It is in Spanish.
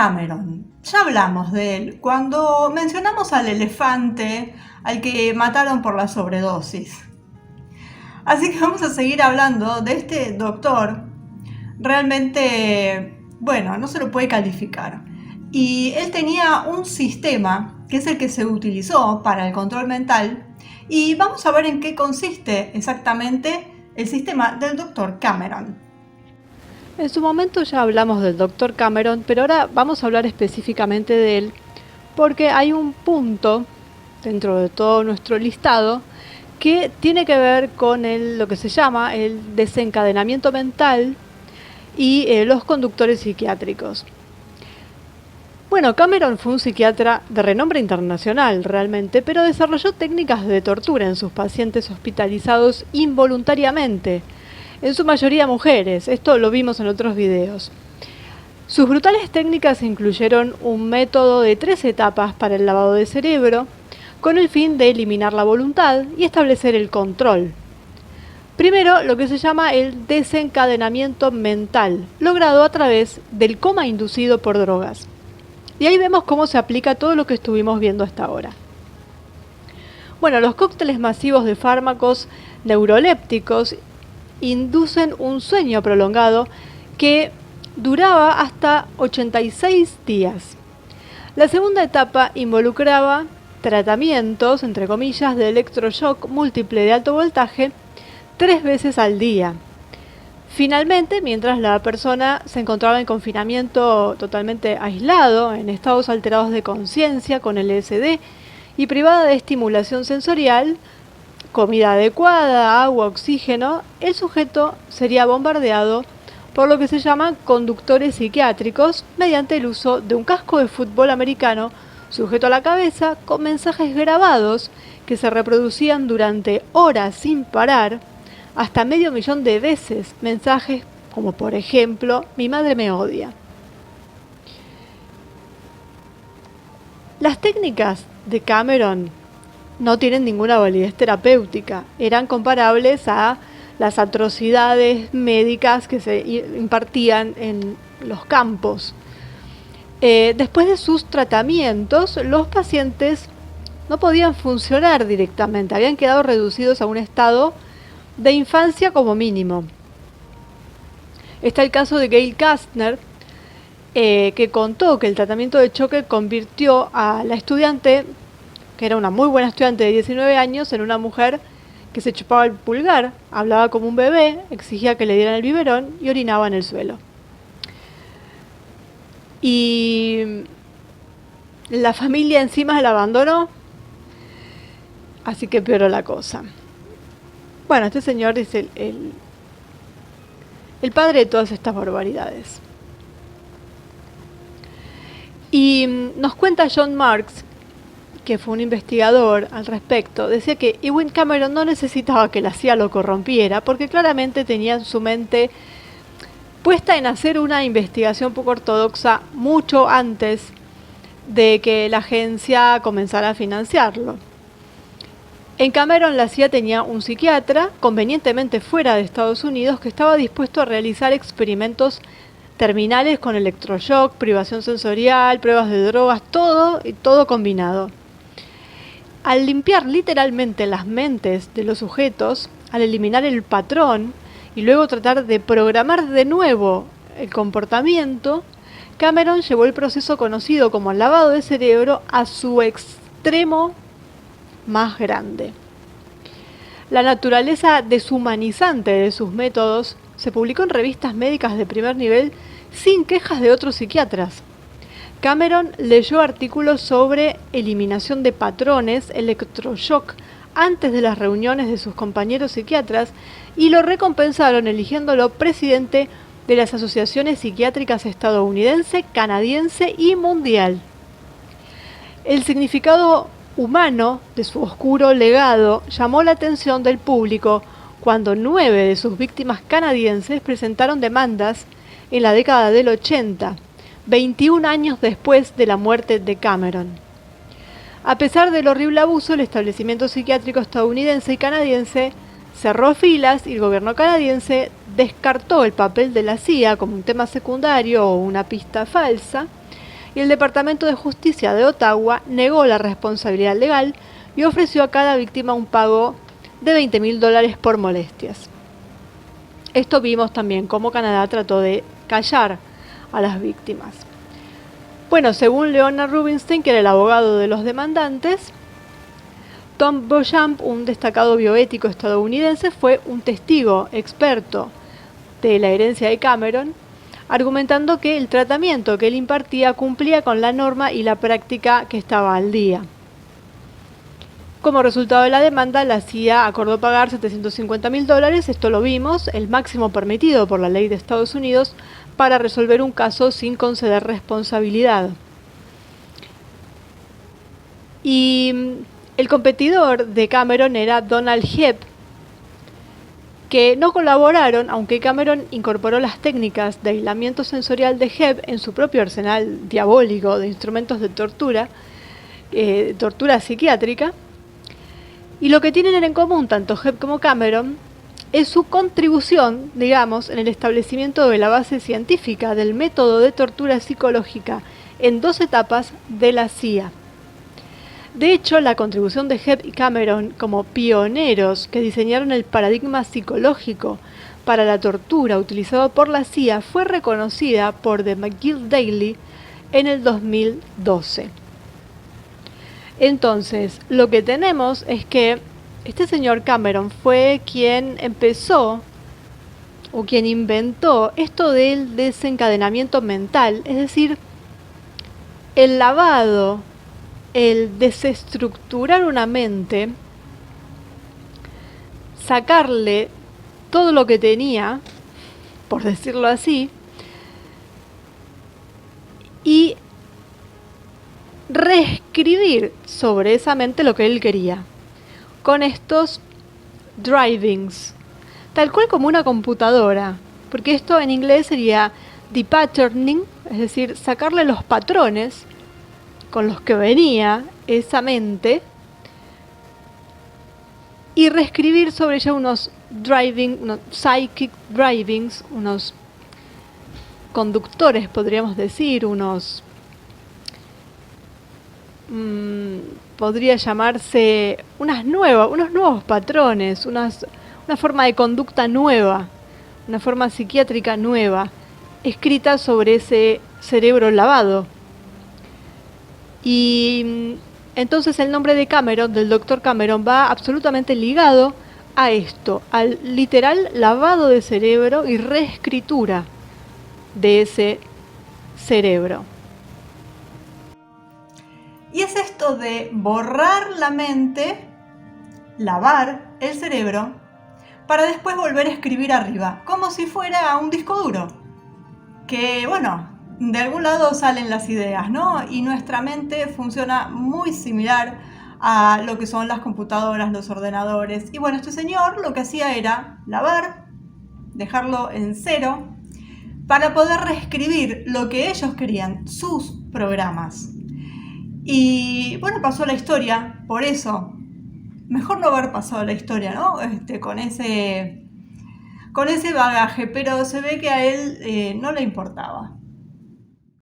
Cameron. Ya hablamos de él cuando mencionamos al elefante al que mataron por la sobredosis. Así que vamos a seguir hablando de este doctor. Realmente, bueno, no se lo puede calificar. Y él tenía un sistema que es el que se utilizó para el control mental. Y vamos a ver en qué consiste exactamente el sistema del doctor Cameron. En su momento ya hablamos del Dr. Cameron, pero ahora vamos a hablar específicamente de él, porque hay un punto dentro de todo nuestro listado que tiene que ver con lo que se llama el desencadenamiento mental y los conductores psiquiátricos. Bueno, Cameron fue un psiquiatra de renombre internacional realmente, pero desarrolló técnicas de tortura en sus pacientes hospitalizados involuntariamente, en su mayoría mujeres. Esto lo vimos en otros videos. Sus brutales técnicas incluyeron un método de 3 etapas para el lavado de cerebro, con el fin de eliminar la voluntad y establecer el control. Primero, lo que se llama el desencadenamiento mental, logrado a través del coma inducido por drogas. Y ahí vemos cómo se aplica todo lo que estuvimos viendo hasta ahora. Bueno, los cócteles masivos de fármacos neurolépticos inducen un sueño prolongado que duraba hasta 86 días. La segunda etapa involucraba tratamientos, entre comillas, de electroshock múltiple de alto voltaje 3 veces al día. Finalmente, mientras la persona se encontraba en confinamiento totalmente aislado, en estados alterados de conciencia con LSD y privada de estimulación sensorial, comida adecuada, agua, oxígeno, el sujeto sería bombardeado por lo que se llaman conductores psiquiátricos mediante el uso de un casco de fútbol americano sujeto a la cabeza con mensajes grabados que se reproducían durante horas sin parar, hasta 500.000 de veces, mensajes como por ejemplo, mi madre me odia. Las técnicas de Cameron no tienen ninguna validez terapéutica, eran comparables a las atrocidades médicas que se impartían en los campos. Después de sus tratamientos, los pacientes no podían funcionar directamente, habían quedado reducidos a un estado de infancia como mínimo. Está el caso de Gail Kastner, que contó que el tratamiento de choque convirtió a la estudiante, que era una muy buena estudiante de 19 años, en una mujer que se chupaba el pulgar, hablaba como un bebé, exigía que le dieran el biberón y orinaba en el suelo. Y la familia encima la abandonó, así que peoró la cosa. Bueno, este señor es el padre de todas estas barbaridades. Y nos cuenta John Marks, que fue un investigador al respecto, decía que Ewen Cameron no necesitaba que la CIA lo corrompiera, porque claramente tenía en su mente puesta en hacer una investigación poco ortodoxa mucho antes de que la agencia comenzara a financiarlo. En Cameron la CIA tenía un psiquiatra, convenientemente fuera de Estados Unidos, que estaba dispuesto a realizar experimentos terminales con electroshock, privación sensorial, pruebas de drogas, todo combinado. Al limpiar literalmente las mentes de los sujetos, al eliminar el patrón y luego tratar de programar de nuevo el comportamiento, Cameron llevó el proceso conocido como lavado de cerebro a su extremo más grande. La naturaleza deshumanizante de sus métodos se publicó en revistas médicas de primer nivel sin quejas de otros psiquiatras. Cameron leyó artículos sobre eliminación de patrones, electroshock, antes de las reuniones de sus compañeros psiquiatras y lo recompensaron eligiéndolo presidente de las asociaciones psiquiátricas estadounidense, canadiense y mundial. El significado humano de su oscuro legado llamó la atención del público cuando 9 de sus víctimas canadienses presentaron demandas en la década del 80, 21 años después de la muerte de Cameron. A pesar del horrible abuso, el establecimiento psiquiátrico estadounidense y canadiense cerró filas y el gobierno canadiense descartó el papel de la CIA como un tema secundario o una pista falsa, y el Departamento de Justicia de Ottawa negó la responsabilidad legal y ofreció a cada víctima un pago de $20,000 por molestias. Esto vimos también cómo Canadá trató de callar a las víctimas. Bueno, según Leonard Rubinstein, que era el abogado de los demandantes, Tom Beauchamp, un destacado bioético estadounidense, fue un testigo experto de la herencia de Cameron, argumentando que el tratamiento que él impartía cumplía con la norma y la práctica que estaba al día. Como resultado de la demanda, la CIA acordó pagar $750,000, esto lo vimos, el máximo permitido por la ley de Estados Unidos, para resolver un caso sin conceder responsabilidad. Y el competidor de Cameron era Donald Hebb, que no colaboraron, aunque Cameron incorporó las técnicas de aislamiento sensorial de Hebb en su propio arsenal diabólico de instrumentos de tortura psiquiátrica. Y lo que tienen en común tanto Hebb como Cameron es su contribución, digamos, en el establecimiento de la base científica del método de tortura psicológica en 2 etapas de la CIA. De hecho, la contribución de Hebb y Cameron como pioneros que diseñaron el paradigma psicológico para la tortura utilizado por la CIA fue reconocida por The McGill Daily en el 2012. Entonces, lo que tenemos es que este señor Cameron fue quien empezó o quien inventó esto del desencadenamiento mental, es decir, el lavado, el desestructurar una mente, sacarle todo lo que tenía, por decirlo así, y reescribir sobre esa mente lo que él quería, con estos drivings, tal cual como una computadora, porque esto en inglés sería depatterning, es decir, sacarle los patrones con los que venía esa mente y reescribir sobre ella unos psychic drivings, unos conductores, podríamos decir, unos podría llamarse unos nuevos patrones, una forma de conducta nueva, una forma psiquiátrica nueva, escrita sobre ese cerebro lavado. Y entonces el nombre de Cameron, del Dr. Cameron, va absolutamente ligado a esto, al literal lavado de cerebro y reescritura de ese cerebro. Y es esto de borrar la mente, lavar el cerebro, para después volver a escribir arriba, como si fuera un disco duro. Que bueno, de algún lado salen las ideas, ¿no? Y nuestra mente funciona muy similar a lo que son las computadoras, los ordenadores. Y bueno, este señor lo que hacía era lavar, dejarlo en cero, para poder reescribir lo que ellos querían, sus programas. Y bueno, pasó la historia, por eso. Mejor no haber pasado la historia, ¿no? Con ese bagaje, pero se ve que a él no le importaba.